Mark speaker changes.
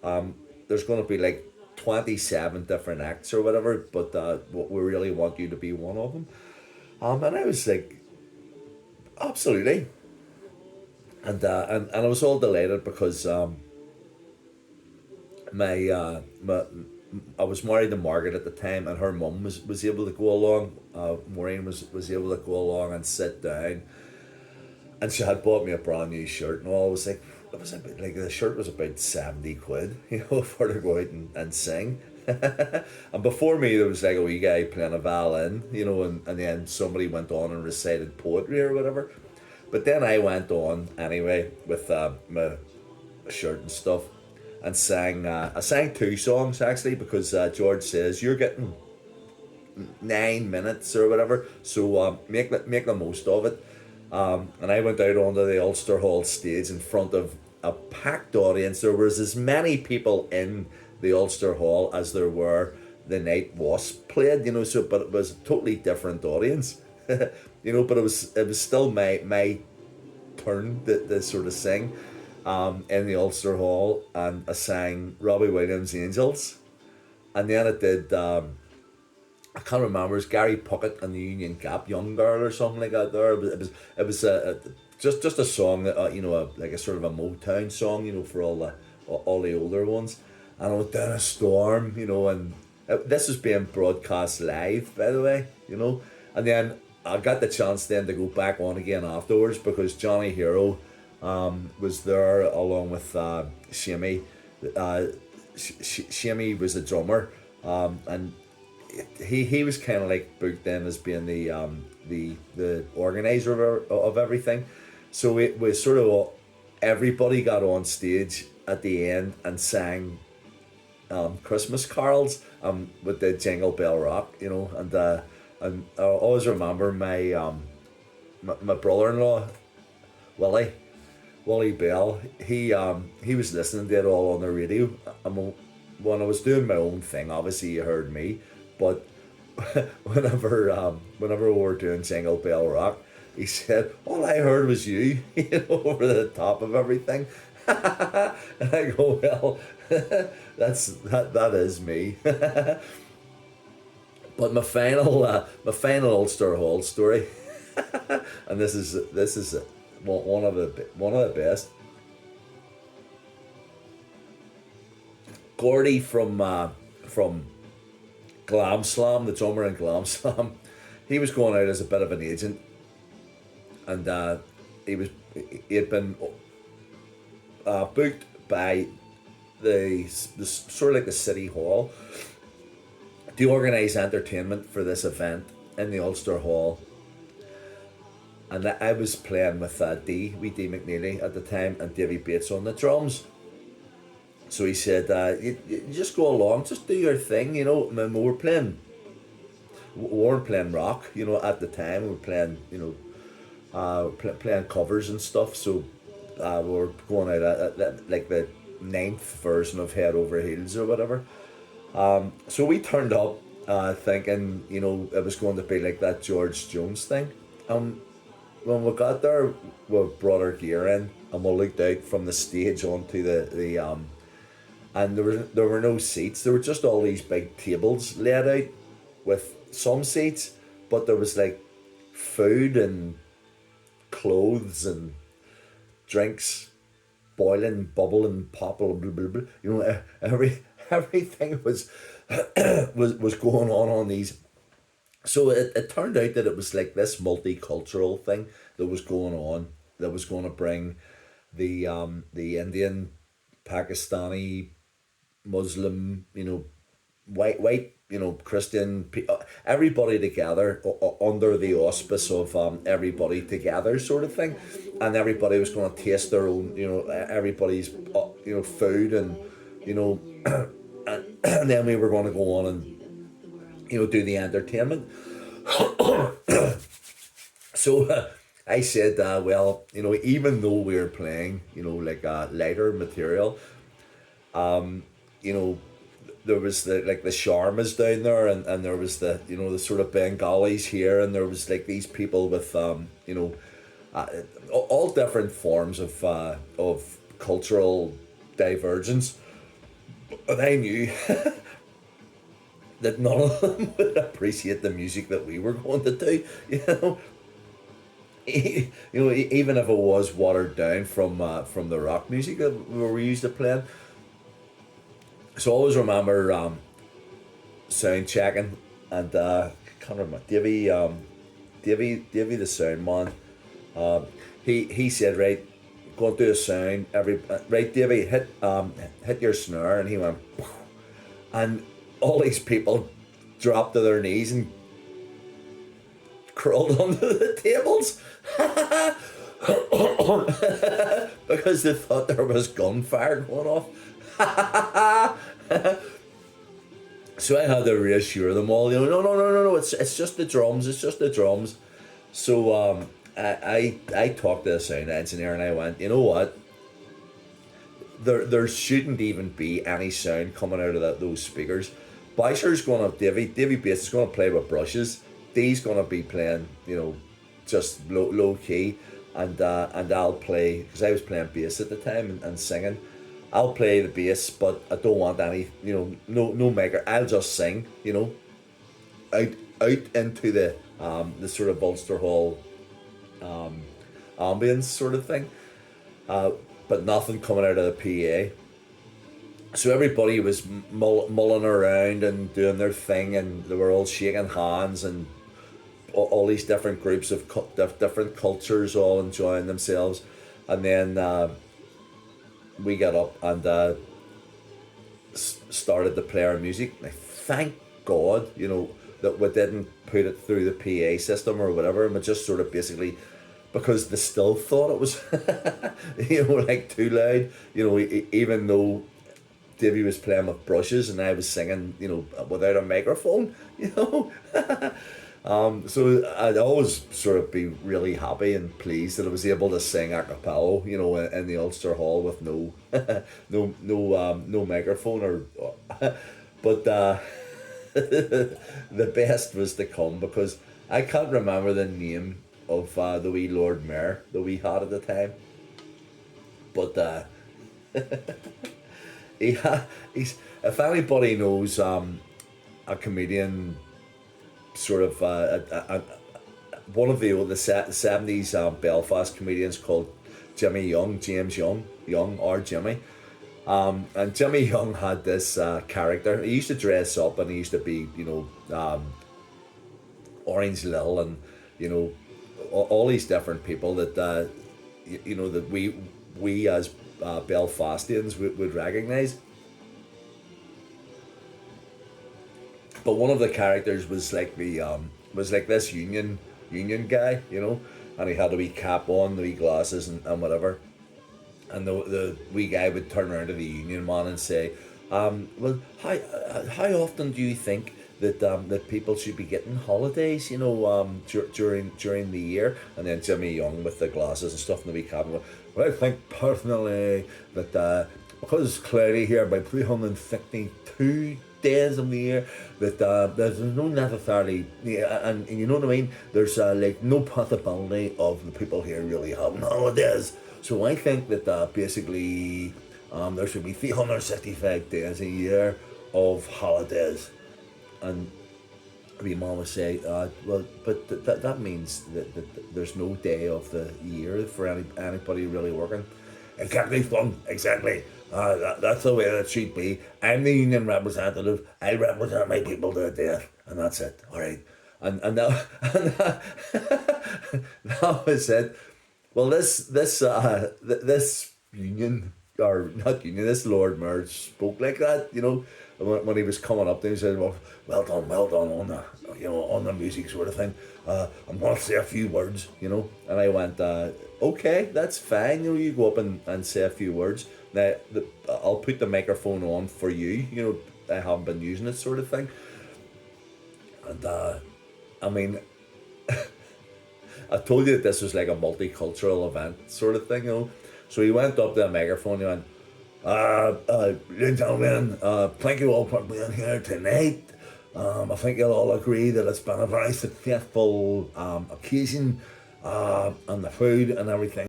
Speaker 1: There's going to be like 27 different acts or whatever, but we really want you to be one of them. And I was like, absolutely. And I was all delighted because my I was married to Margaret at the time, and her mum was able to go along. Maureen was able to go along and sit down, and she had bought me a brand new shirt and all. I was like, it was about, like the shirt was about 70 quid, for to go out and sing. And before me there was like a wee guy playing a violin, and then somebody went on and recited poetry or whatever. But then I went on anyway with my shirt and stuff, and sang. I sang two songs actually because George says you're getting 9 minutes or whatever, so make the most of it. And I went out onto the Ulster Hall stage in front of a packed audience. There was as many people in the Ulster Hall as there were the night Wasp played, So, but it was a totally different audience, But it was still my turn to sort of sing, in the Ulster Hall, and I sang Robbie Williams' Angels, and then I did. I can't remember. It was Gary Puckett and the Union Gap, Young Girl or something like that. There, it was just a song that like a sort of a Motown song, for all the older ones. And I went down a storm, and this is being broadcast live, by the way, And then I got the chance then to go back on again afterwards because Johnny Hero was there along with Shimmy. Uh, Shimmy was the drummer, and he was kind of like booked in as being the organizer of everything. So it was sort of everybody got on stage at the end and sang Christmas carols with the Jingle Bell Rock, and I always remember my brother-in-law Willie Willie Bell. He was listening to it all on the radio. When I was doing my own thing, obviously you heard me, but whenever we were doing Jingle Bell Rock, he said, "All I heard was you," over the top of everything. And I go, "Well, that is me." But my final Ulster Hall story, and this is one of the best. Gordy from Glam Slam, the drummer in Glam Slam, he was going out as a bit of an agent, and he had been booked by the sort of like the city hall to organise entertainment for this event in the Ulster Hall. And I was playing with D McNeely at the time, and Davy Bates on the drums. So he said, you just go along, just do your thing, And we weren't playing rock, at the time. We were playing, playing covers and stuff. So we were going out at like the ninth version of Head Over Heels or whatever. So we turned up thinking, it was going to be like that George Jones thing. When we got there, we brought our gear in, and we looked out from the stage onto the and there were no seats. There were just all these big tables laid out with some seats, but there was like food and clothes and drinks, boiling, bubbling, popping, blah, blah, blah. Everything was was going on these. So it turned out that it was like this multicultural thing that was going on, that was going to bring the Indian, Pakistani, Muslim, white, Christian, everybody together under the auspice of everybody together sort of thing, and everybody was going to taste their own, everybody's, food, and you know, and then we were going to go on and do the entertainment. So I said, well, even though we were playing, like lighter material, you know, there was the Sharmas down there, and there was the sort of Bengalis here, and there was like these people with uh, all different forms of cultural divergence. But I knew that none of them would appreciate the music that we were going to do. Even if it was watered down from the rock music that we were used to playing. So I always remember sound checking, and can't remember Davy the sound man. Uh, he said, right, go and do a sound right, Davy, hit your snare, and he went, and all these people dropped to their knees and crawled under the tables because they thought there was gunfire going off. So I had to reassure them all, no, it's just the drums, it's just the drums. So I talked to the sound engineer and I went, you know what? There shouldn't even be any sound coming out of those speakers. Bowser's gonna Davy Bass is gonna play with brushes. Dee's gonna be playing, just low key, and I'll play because I was playing bass at the time and singing. I'll play the bass, but I don't want any, no maker. I'll just sing, out into the sort of Ulster Hall ambience sort of thing, but nothing coming out of the PA. So everybody was mulling around and doing their thing, and they were all shaking hands, and all these different groups of different cultures all enjoying themselves. And then we got up and started to play our music. And thank God, that we didn't put it through the PA system or whatever, and we just sort of basically, because they still thought it was, like too loud, even though Davey was playing with brushes and I was singing, without a microphone. So I'd always sort of be really happy and pleased that I was able to sing a cappella, in the Ulster Hall with no, no microphone but the best was to come, because I can't remember the name of the wee Lord Mayor that we had at the time, but he's, if anybody knows a comedian, sort of one of the 70s Belfast comedians called James Young or Jimmy, and Jimmy Young had this character. He used to dress up and he used to be Orange Lil, and all these different people that that we as Belfastians would recognise. But one of the characters was like this union guy, and he had a wee cap on, the wee glasses and whatever. And the wee guy would turn around to the union man and say, well, how often do you think that people should be getting holidays, during the year? And then Jimmy Young with the glasses and stuff and the wee cap, well, I think personally that because clearly here by 352 days of the year that there's no necessarily, and you know what I mean, there's like no possibility of the people here really having holidays. So I think that basically there should be 365 days a year of holidays. And my mom would say, well, but that means that there's no day of the year for anybody really working. Exactly, son, exactly. That's the way that should be. I'm the union representative. I represent my people to the death, and that's it. All right. And that, that was it. Well, this union, or not union, this Lord Mayor spoke like that, when he was coming up there. He said, well done on the, on the music sort of thing. I'm going to say a few words, and I went, okay, that's fine. You go up and say a few words. Now, I'll put the microphone on for you. I haven't been using it, sort of thing. And I mean, I told you that this was like a multicultural event, sort of thing. So he went up to the microphone. He went, ladies and gentlemen, thank you all for being here tonight. I think you'll all agree that it's been a very successful occasion, and the food and everything